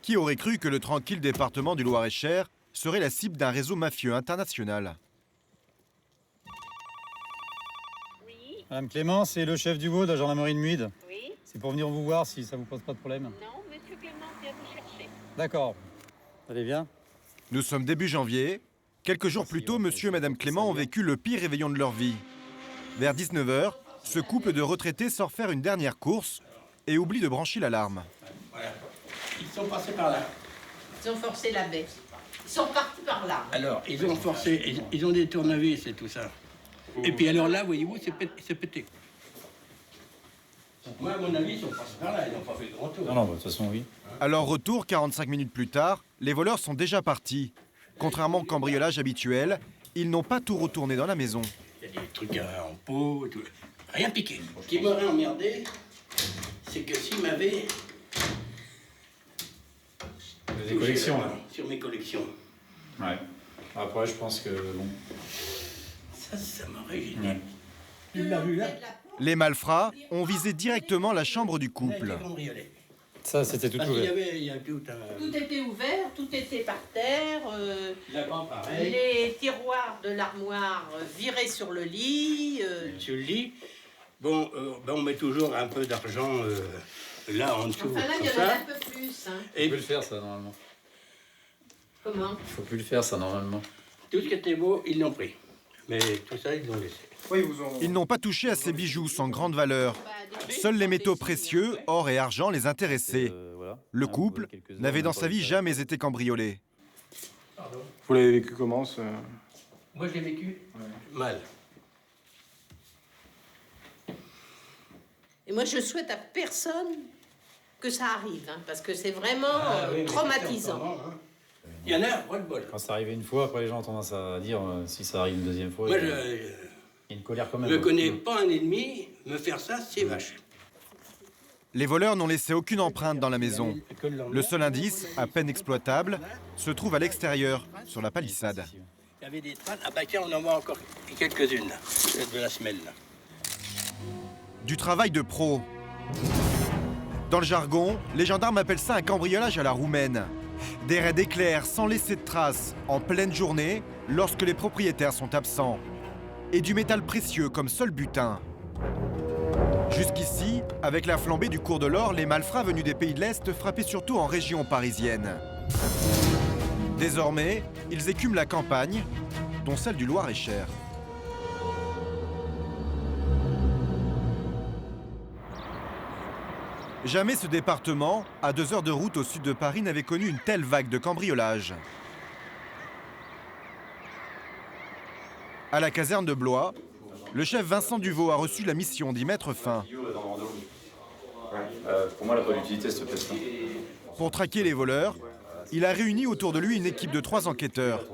Qui aurait cru que le tranquille département du Loir-et-Cher serait la cible d'un réseau mafieux international? Oui, Madame Clément, c'est le chef du veau de la gendarmerie de Muide. oui. C'est pour venir vous voir si ça vous pose pas de problème. Non, monsieur Clément vient vous chercher. D'accord. Allez, bien. Nous sommes début janvier. Quelques jours plus tôt, monsieur et madame Clément ont vécu le pire réveillon de leur vie. Vers 19 h, ce couple de retraités sort faire une dernière course et oublie de brancher l'alarme. Voilà. Ils sont passés par là. Ils ont forcé la baie. Ils sont partis par là. Alors, ils ont forcé, ils ont des tournevis et tout ça. Et puis alors là, voyez-vous, c'est pété. Moi, à mon avis, ils sont passés par là, ils n'ont pas fait le grand tour. Non, de toute façon, oui. À leur retour, 45 minutes plus tard, les voleurs sont déjà partis. Contrairement au cambriolage habituel, ils n'ont pas tout retourné dans la maison. Il y a des trucs en pot, tout. Rien piqué. Ce qui m'aurait emmerdé, c'est que s'ils m'avaient... Des collections, là. Sur mes collections. Ouais. Après, je pense que, bon... Ça m'aurait gêné. Ouais. Tu l'as vu là? Les malfrats ont visé directement la chambre du couple. Ça, c'était tout Parce qu'il ouvert. il y a tout un... Tout était ouvert, tout était par terre. Là-bas, pareil. Les tiroirs de l'armoire virés sur le lit. Sur le lit. Bon, on met toujours un peu d'argent là en dessous. Enfin là, il y en comme a ça. un peu plus. Hein. Et le faire, ça, normalement. Comment? Il faut plus le faire, ça, normalement. tout ce qui était beau, ils l'ont pris. Mais tout ça, ils l'ont laissé. Ils n'ont pas touché à ces bijoux sans grande valeur. Seuls les métaux précieux, or et argent, les intéressaient. Voilà. Le couple n'avait dans sa vie jamais été cambriolé. Vous l'avez vécu comment ce... Moi, je l'ai vécu mal. Et moi, je souhaite à personne que ça arrive, hein, parce que c'est vraiment Oui, mais traumatisant. c'est encore, hein. Il y en a, pas de bol. Quand c'est arrivé une fois, après, les gens ont tendance à dire si ça arrive une deuxième fois. Moi, il y je a une colère quand même. ne connais pas un ennemi, me faire ça, c'est vache. Les voleurs n'ont laissé aucune empreinte dans la maison. Que le lendemain, Le seul indice, à peine exploitable, se trouve à l'extérieur, sur la palissade. il y avait des traces. Ah bah tiens, on en voit encore quelques-unes, là, de la semelle, là. Du travail de pro. Dans le jargon, les gendarmes appellent ça un cambriolage à la roumaine. Des raids éclairs sans laisser de traces, en pleine journée, lorsque les propriétaires sont absents. Et du métal précieux comme seul butin. Jusqu'ici, avec la flambée du cours de l'or, les malfrats venus des pays de l'Est frappaient surtout en région parisienne. Désormais, ils écument la campagne, dont celle du Loir-et-Cher. Jamais ce département, à 2 heures de route au sud de Paris, n'avait connu une telle vague de cambriolage. À la caserne de Blois, le chef Vincent Duvaux a reçu la mission d'y mettre fin. Pour moi, elle n'a pas d'utilité, cette pièce-là. Pour traquer les voleurs, il a réuni autour de lui une équipe de 3 enquêteurs.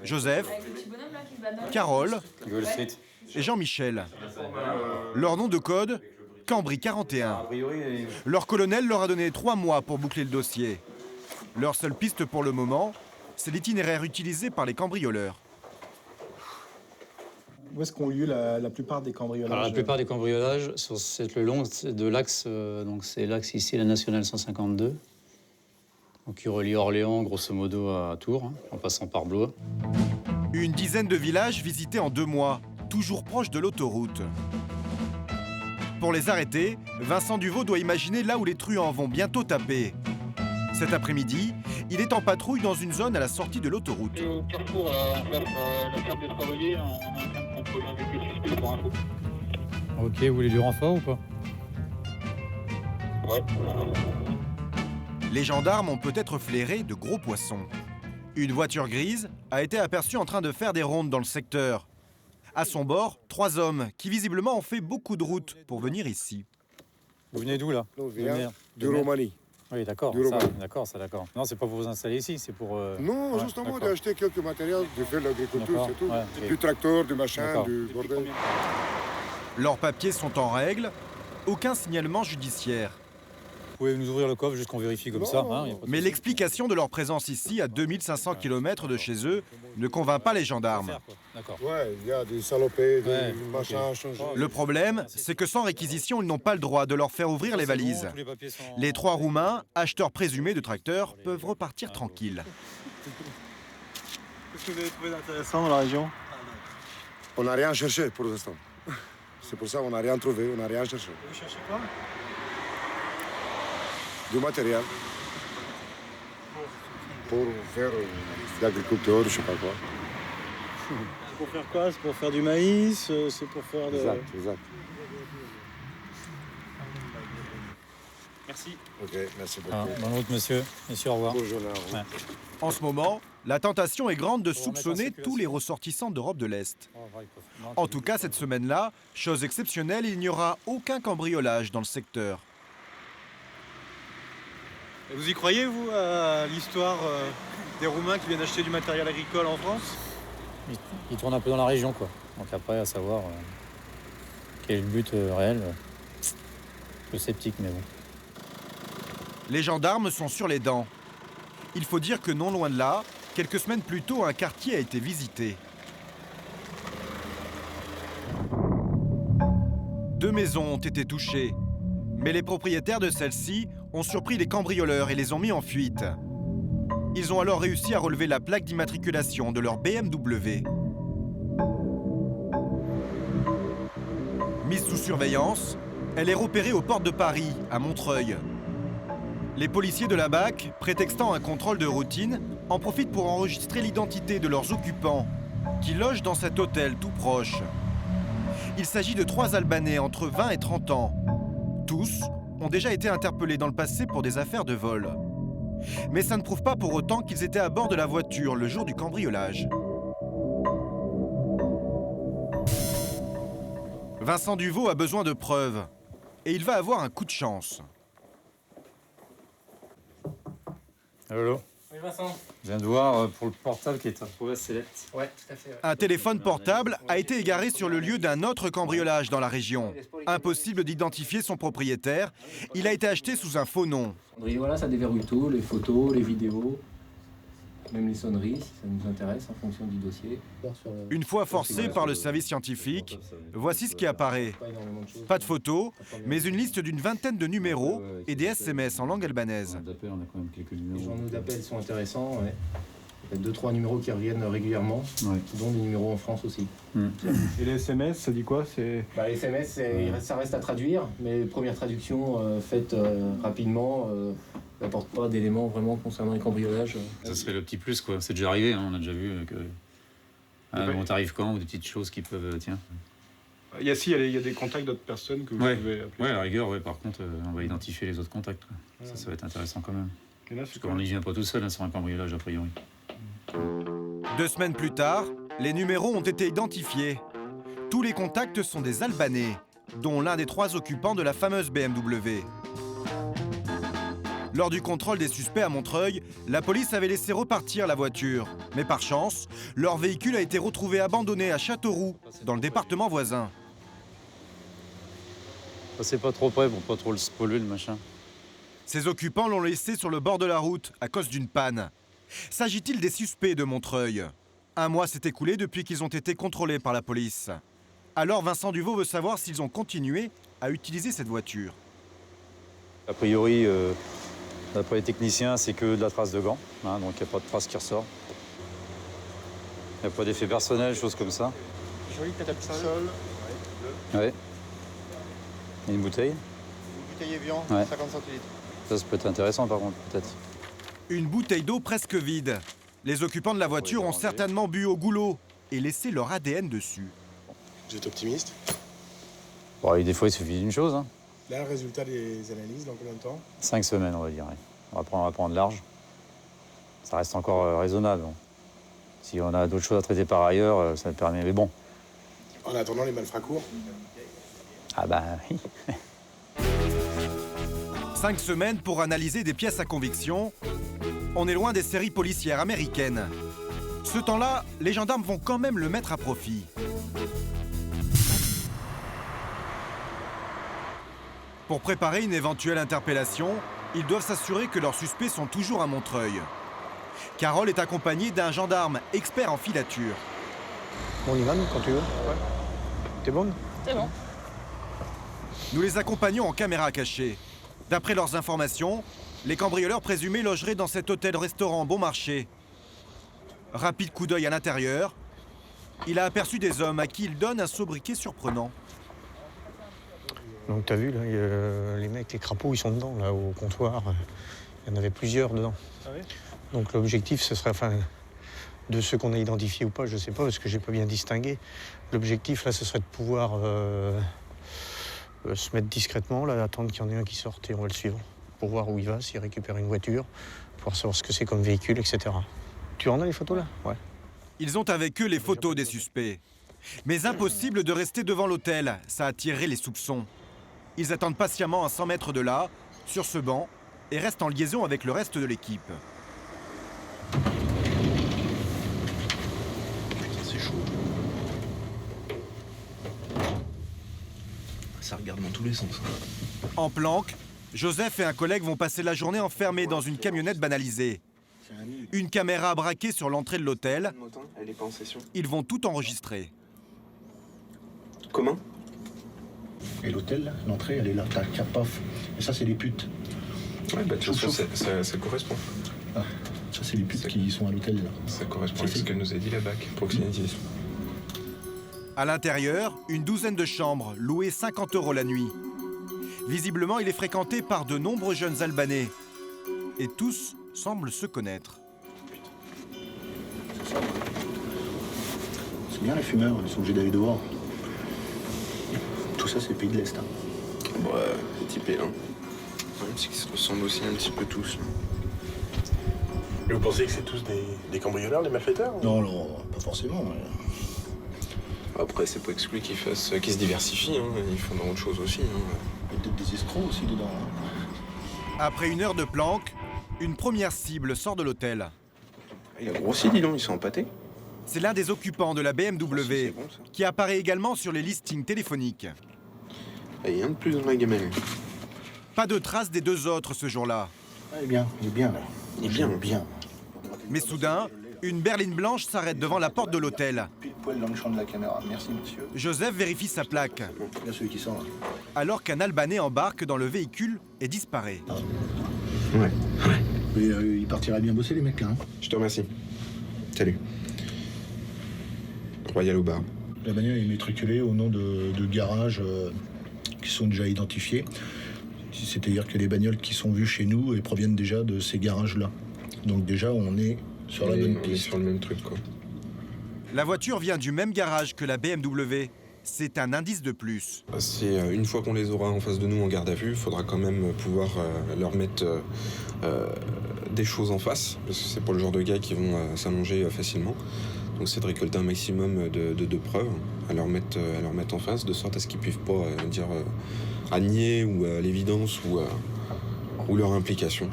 Joseph, Carole et Jean-Michel. Leur nom de code, Cambry 41. Leur colonel leur a donné 3 mois pour boucler le dossier. Leur seule piste pour le moment, c'est l'itinéraire utilisé par les cambrioleurs. Où est-ce qu'ont lieu la plupart des cambriolages? Alors, la plupart des cambriolages, c'est le long de l'axe, donc c'est l'axe ici, la nationale 152, donc qui relie Orléans, grosso modo, à Tours, hein, en passant par Blois. Une dizaine de villages visités en 2 mois, toujours proches de l'autoroute. Pour les arrêter, Vincent Duvaux doit imaginer là où les truands vont bientôt taper. Cet après-midi, il est en patrouille dans une zone à la sortie de l'autoroute. Au carrefour, on cherche la carte de travailler, on est en train de contrôler avec les suspects pour info. Ok, vous voulez du renfort ou pas? Ouais. Les gendarmes ont peut-être flairé de gros poissons. Une voiture grise a été aperçue en train de faire des rondes dans le secteur. À son bord, 3 hommes qui visiblement ont fait beaucoup de route pour venir ici. Vous venez d'où, là? On vient de Roumanie. Oui, d'accord, Du ça, Roumanie. d'accord. Non, c'est pas pour vous installer ici, c'est pour... Non, ouais, justement, d'accord. d'acheter quelques matériels, de faire l'agriculture, D'accord, c'est tout. ouais, ok. Du tracteur, du machin, D'accord. du bordel. Leurs papiers sont en règle, aucun signalement judiciaire. pouvez nous ouvrir le coffre juste qu'on vérifie comme ça. Hein, Mais l'explication de leur présence ici, à 2500 km de chez eux, ne convainc pas les gendarmes. D'accord. Ouais, il y a des salopés, des Ouais, machins ok. à changer. Le problème, c'est que sans réquisition, ils n'ont pas le droit de leur faire ouvrir les valises. Les 3 Roumains, acheteurs présumés de tracteurs, peuvent repartir tranquilles. Qu'est-ce que vous avez trouvé d'intéressant dans la région? On n'a rien cherché pour l'instant. C'est pour ça qu'on n'a rien trouvé, on n'a rien cherché. Vous cherchez quoi? Du matériel. Pour faire d'agriculture, je sais pas quoi. Pour faire quoi? C'est pour faire du maïs? C'est pour faire de... Exact, exact. Merci. Ok, merci beaucoup. Ah, bonne route, monsieur. Monsieur, au revoir. Bonne journée à vous. Ouais. En ce moment, la tentation est grande de Faut remettre en soupçonner circulation. tous les ressortissants d'Europe de l'Est. En tout cas, cette semaine-là, chose exceptionnelle, il n'y aura aucun cambriolage dans le secteur. Et vous y croyez, vous, à l'histoire des Roumains qui viennent acheter du matériel agricole en France? Il tourne un peu dans la région, quoi. Donc après, à savoir quel est le but réel. Je suis sceptique, mais bon. Les gendarmes sont sur les dents. Il faut dire que non loin de là, quelques semaines plus tôt, un quartier a été visité. 2 maisons ont été touchées, mais les propriétaires de celles-ci ont surpris les cambrioleurs et les ont mis en fuite. Ils ont alors réussi à relever la plaque d'immatriculation de leur BMW. Mise sous surveillance, elle est repérée aux portes de Paris, à Montreuil. Les policiers de la BAC, prétextant un contrôle de routine, en profitent pour enregistrer l'identité de leurs occupants, qui logent dans cet hôtel tout proche. Il s'agit de 3 Albanais entre 20 et 30 ans. Tous ont déjà été interpellés dans le passé pour des affaires de vol. Mais ça ne prouve pas pour autant qu'ils étaient à bord de la voiture le jour du cambriolage. Vincent Duvaux a besoin de preuves. Et il va avoir un coup de chance. Allô? Oui, Vincent. Je viens de voir pour le portable qui est retrouvé à Céleste. Ouais, tout à fait. Un téléphone portable a été égaré sur le lieu d'un autre cambriolage dans la région. Impossible d'identifier son propriétaire. Il a été acheté sous un faux nom. Et voilà, ça déverrouille tout, les photos, les vidéos, même les sonneries, si ça nous intéresse en fonction du dossier. Une fois forcé par le service scientifique, voici ce qui apparaît. Pas de photos, mais une liste d'une vingtaine de numéros et des SMS en langue albanaise. On a quand même quelques Les numéros. journaux d'appel sont intéressants, ouais. Il y a 2-3 numéros qui reviennent régulièrement, Ouais. dont des numéros en France aussi. Et les SMS, ça dit quoi? C'est... Bah, les SMS, ça reste à traduire, mais les premières traductions faites rapidement n'apportent pas d'éléments vraiment concernant les cambriolages. Ça serait le petit plus, quoi. C'est déjà arrivé, hein. On a déjà vu que... on t'arrive quand, ou des petites choses qui peuvent... Tiens. Il y a des contacts d'autres personnes que vous Ouais. pouvez appeler. Ouais, à la rigueur, ouais. Par contre, on va identifier les autres contacts, quoi. Ça va être intéressant quand même. Et là, Parce c'est qu'on n'y vient pas tout seul, hein, sur un cambriolage, a priori. 2 semaines plus tard, les numéros ont été identifiés. Tous les contacts sont des Albanais, dont l'un des 3 occupants de la fameuse BMW. Lors du contrôle des suspects à Montreuil, la police avait laissé repartir la voiture. Mais par chance, leur véhicule a été retrouvé abandonné à Châteauroux, dans le département voisin. Passez pas trop près pour pas trop le polluer, le machin. Ces occupants l'ont laissé sur le bord de la route à cause d'une panne. S'agit-il des suspects de Montreuil? 1 mois s'est écoulé depuis qu'ils ont été contrôlés par la police. Alors Vincent Duvaux veut savoir s'ils ont continué à utiliser cette voiture. A priori, d'après les techniciens, c'est que de la trace de gants, hein, donc il n'y a pas de trace qui ressort. Il n'y a pas d'effet personnel, choses comme ça. Joli catapsole. Ouais. Et une bouteille. Une bouteille Evian, Ouais. 50 centilitres. Ça peut être intéressant, par contre, peut-être. Une bouteille d'eau presque vide. Les occupants de la voiture ont certainement bu au goulot et laissé leur ADN dessus. Vous êtes optimiste? Bon, et des fois, il suffit d'une chose. Hein. Là, le résultat des analyses, dans combien de temps? 5 semaines, on va dire. Ouais. On va prendre large. Ça reste encore raisonnable. Bon. Si on a d'autres choses à traiter par ailleurs, ça me permet. Mais bon. En attendant, les malfrats courent. Ah bah oui. 5 semaines pour analyser des pièces à conviction. On est loin des séries policières américaines. Ce temps-là, les gendarmes vont quand même le mettre à profit. Pour préparer une éventuelle interpellation, ils doivent s'assurer que leurs suspects sont toujours à Montreuil. Carole est accompagnée d'un gendarme expert en filature. On y va, nous, quand tu veux. Ouais. T'es bonne? C'est bon. Nous les accompagnons en caméra cachée. D'après leurs informations, les cambrioleurs présumés logeraient dans cet hôtel-restaurant bon marché. Rapide coup d'œil à l'intérieur, il a aperçu des hommes à qui il donne un sobriquet surprenant. Donc t'as vu, là, les mecs, les crapauds, ils sont dedans, là, au comptoir. Il y en avait plusieurs dedans. Ah oui. Donc l'objectif, ce serait, enfin, de ceux qu'on a identifiés ou pas, je sais pas, parce que j'ai pas bien distingué. L'objectif, là, ce serait de pouvoir se mettre discrètement, là, attendre qu'il y en ait un qui sorte et on va le suivre. Pour voir où il va, s'il récupère une voiture, pour savoir ce que c'est comme véhicule, etc. Tu en as les photos, là? Ouais. Ils ont avec eux les photos des suspects. Mais impossible de rester devant l'hôtel, ça attirerait les soupçons. Ils attendent patiemment à 100 mètres de là, sur ce banc, et restent en liaison avec le reste de l'équipe. Putain, c'est chaud. Ça regarde dans tous les sens. En planque, Joseph et un collègue vont passer la journée enfermés dans une camionnette banalisée. Une caméra braquée sur l'entrée de l'hôtel. Elle est pas en session. Ils vont tout enregistrer. Comment? Et l'hôtel, là, l'entrée, elle est là, tac, paf. Et ça, c'est les putes. Ouais, bah de toute façon, ça correspond. Ah, ça, c'est les putes qui sont à l'hôtel, là. Ça correspond à ce que nous a dit la BAC, proxénétisme. À l'intérieur, une douzaine de chambres, louées 50 € la nuit. Visiblement, il est fréquenté par de nombreux jeunes Albanais. Et tous semblent se connaître. C'est ça. C'est bien les fumeurs, ils sont obligés d'aller dehors. Tout ça, c'est le pays de l'Est. Hein. Ouais, c'est typé, hein. Même s'ils se ressemblent aussi un petit peu tous. Et vous pensez que c'est tous des cambrioleurs, des malfaiteurs? Non, non, pas forcément. Mais... Après, c'est pas exclu qu'ils se diversifient, hein. Ils font dans autre chose aussi. Hein. Il y a peut-être des escrocs aussi dedans. Hein. Après une heure de planque, une première cible sort de l'hôtel. Il a grossi, dis donc, ils sont empâtés. C'est l'un des occupants de la BMW, C'est bon, qui apparaît également sur les listings téléphoniques. Et il y a un de plus dans la gamelle. Pas de traces des deux autres ce jour-là. Ah, il est bien là. Il est bien. Bien. Mais soudain, une berline blanche s'arrête devant la porte de l'hôtel. Pile poil dans le champ de la caméra. Merci, monsieur. Joseph vérifie sa plaque, Bien celui qui sort là. alors qu'un Albanais embarque dans le véhicule et disparaît. Ouais. Mais ils partiraient bien bosser, les mecs là. Hein. Je te remercie. Salut. Royal au bar. La bagnole est immatriculée au nom de garages qui sont déjà identifiés. C'est-à-dire que les bagnoles qui sont vues chez nous elles proviennent déjà de ces garages-là. Donc déjà, on est sur la bonne On est piste. sur le même truc, quoi. La voiture vient du même garage que la BMW. C'est un indice de plus. Une fois qu'on les aura en face de nous en garde à vue, il faudra quand même pouvoir leur mettre des choses en face, parce que c'est pas le genre de gars qui vont s'allonger facilement. Donc c'est de récolter un maximum de preuves à leur mettre en face, de sorte à ce qu'ils puissent pas dire à nier ou à l'évidence ou leur implication.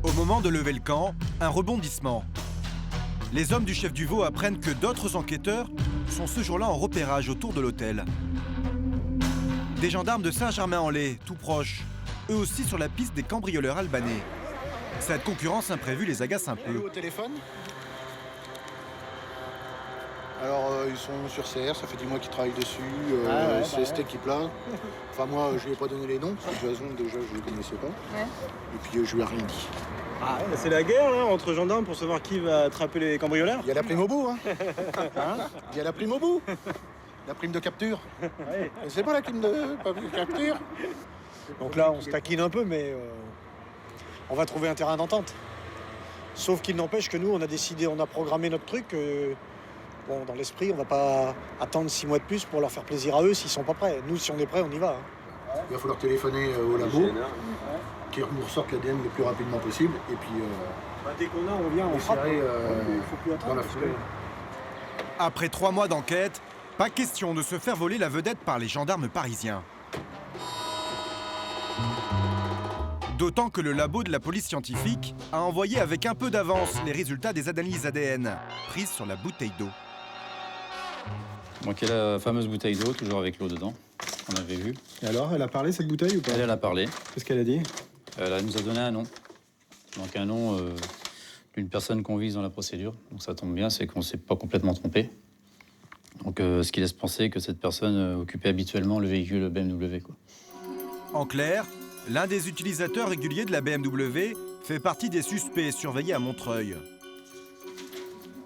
Au moment de lever le camp, un rebondissement. Les hommes du chef du Veau apprennent que d'autres enquêteurs sont ce jour-là en repérage autour de l'hôtel. Des gendarmes de Saint-Germain-en-Laye, tout proches, eux aussi sur la piste des cambrioleurs albanais. Cette concurrence imprévue les agace un peu. Au téléphone. Alors, ils sont sur CR, ça fait 10 mois qu'ils travaillent dessus. C'est cette équipe-là. Enfin, moi, je lui ai pas donné les noms, parce que de toute façon, déjà, je les connaissais pas. Ouais. Et puis, je lui ai rien dit. Ah, c'est la guerre, là, entre gendarmes pour savoir qui va attraper les cambrioleurs. Il y a la prime au bout, hein. Il y a la prime au bout. La prime de capture. Ouais. C'est pas la prime de capture. Donc là, on se taquine un peu, mais on va trouver un terrain d'entente. Sauf qu'il n'empêche que nous, on a décidé, on a programmé notre truc. Bon, dans l'esprit, on va pas attendre 6 mois de plus pour leur faire plaisir à eux s'ils sont pas prêts. Nous, si on est prêts, on y va. Hein. Il va falloir téléphoner au labo, qui nous ressortent l'ADN le plus rapidement possible. Et puis, dès qu'on a, on vient, on frappe. Il faut plus attendre. Dans la foulée. Après 3 mois d'enquête, pas question de se faire voler la vedette par les gendarmes parisiens. D'autant que le labo de la police scientifique a envoyé avec un peu d'avance les résultats des analyses ADN prises sur la bouteille d'eau. Manquait la fameuse bouteille d'eau, toujours avec l'eau dedans. qu'on avait vu. Et alors, elle a parlé cette bouteille ou pas? Elle a parlé. Qu'est-ce qu'elle a dit? Elle nous a donné un nom. Donc un nom d'une personne qu'on vise dans la procédure. Donc ça tombe bien, c'est qu'on ne s'est pas complètement trompé. Donc ce qui laisse penser que cette personne occupait habituellement le véhicule BMW, quoi. En clair, l'un des utilisateurs réguliers de la BMW fait partie des suspects surveillés à Montreuil.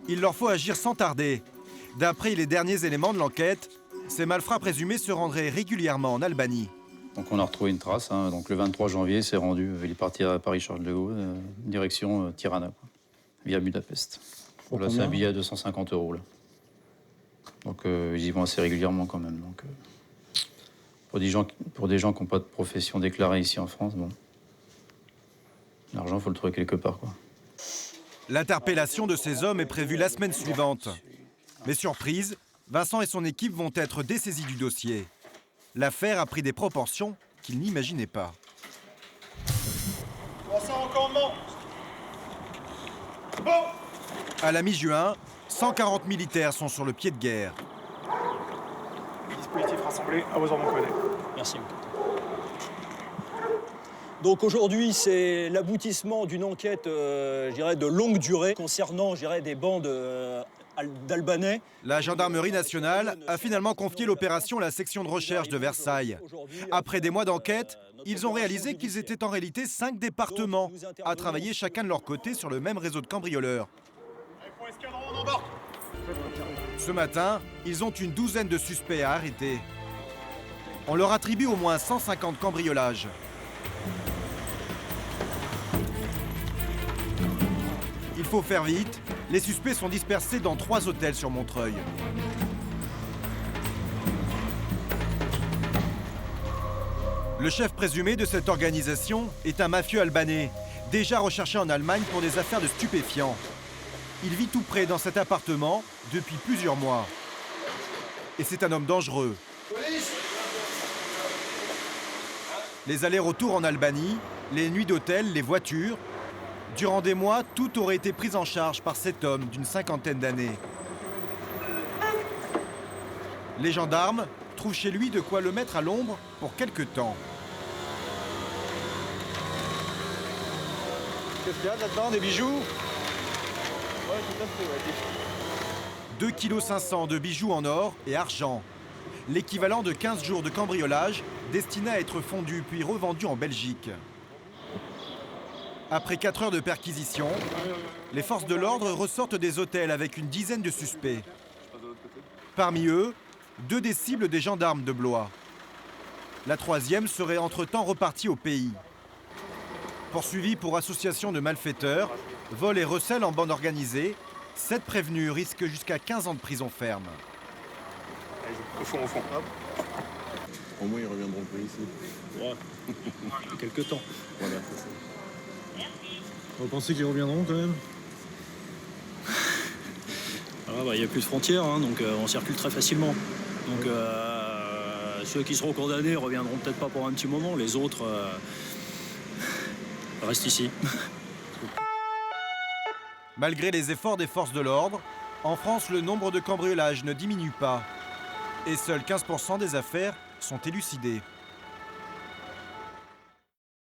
Il leur faut agir sans tarder. D'après les derniers éléments de l'enquête, ces malfrats présumés se rendraient régulièrement en Albanie. Donc on a retrouvé une trace. Hein. Donc le 23 janvier, c'est rendu. Il est parti à Paris-Charles de Gaulle, direction Tirana, quoi, via Budapest. Là, c'est un billet à 250 €. Là. Donc ils y vont assez régulièrement quand même. Donc, pour des gens qui n'ont pas de profession déclarée ici en France, bon, l'argent, il faut le trouver quelque part, quoi. L'interpellation de ces hommes est prévue la semaine suivante. Mais surprise, Vincent et son équipe vont être dessaisis du dossier. L'affaire a pris des proportions qu'ils n'imaginaient pas. À la mi-juin, 140 militaires sont sur le pied de guerre. Dispositif rassemblé, à vos ordres, mon collègue. Merci. Donc aujourd'hui, c'est l'aboutissement d'une enquête, je dirais, de longue durée concernant, je dirais, des bandes d'Albanais. La gendarmerie nationale a finalement confié l'opération à la section de recherche de Versailles. Après des mois d'enquête, ils ont réalisé qu'ils étaient en réalité 5 départements à travailler chacun de leur côté sur le même réseau de cambrioleurs. Ce matin, ils ont une douzaine de suspects à arrêter. On leur attribue au moins 150 cambriolages. Il faut faire vite. Les suspects sont dispersés dans 3 hôtels sur Montreuil. Le chef présumé de cette organisation est un mafieux albanais, déjà recherché en Allemagne pour des affaires de stupéfiants. Il vit tout près dans cet appartement depuis plusieurs mois. Et c'est un homme dangereux. Les allers-retours en Albanie, les nuits d'hôtel, les voitures. Durant des mois, tout aurait été pris en charge par cet homme d'une 50aine d'années. Les gendarmes trouvent chez lui de quoi le mettre à l'ombre pour quelque temps. Qu'est-ce qu'il y a là-dedans? Des bijoux? 2,5 kg de bijoux en or et argent. L'équivalent de 15 jours de cambriolage destiné à être fondu puis revendu en Belgique. Après 4 heures de perquisition, les forces de l'ordre ressortent des hôtels avec une dizaine de suspects. Parmi eux, 2 des cibles des gendarmes de Blois. La 3e serait entre-temps repartie au pays. Poursuivis pour association de malfaiteurs, vol et recel en bande organisée, 7 prévenus risquent jusqu'à 15 ans de prison ferme. Au fond, au fond. Hop. Au moins, ils reviendront plus ici. Ouais. Quelque temps. Voilà, c'est ça. Vous pensez qu'ils reviendront quand même? Il n'y a plus de frontières, hein, donc on circule très facilement. Donc ceux qui seront condamnés reviendront peut-être pas pour un petit moment, les autres restent ici. Malgré les efforts des forces de l'ordre, en France, le nombre de cambriolages ne diminue pas. Et seuls 15% des affaires sont élucidées.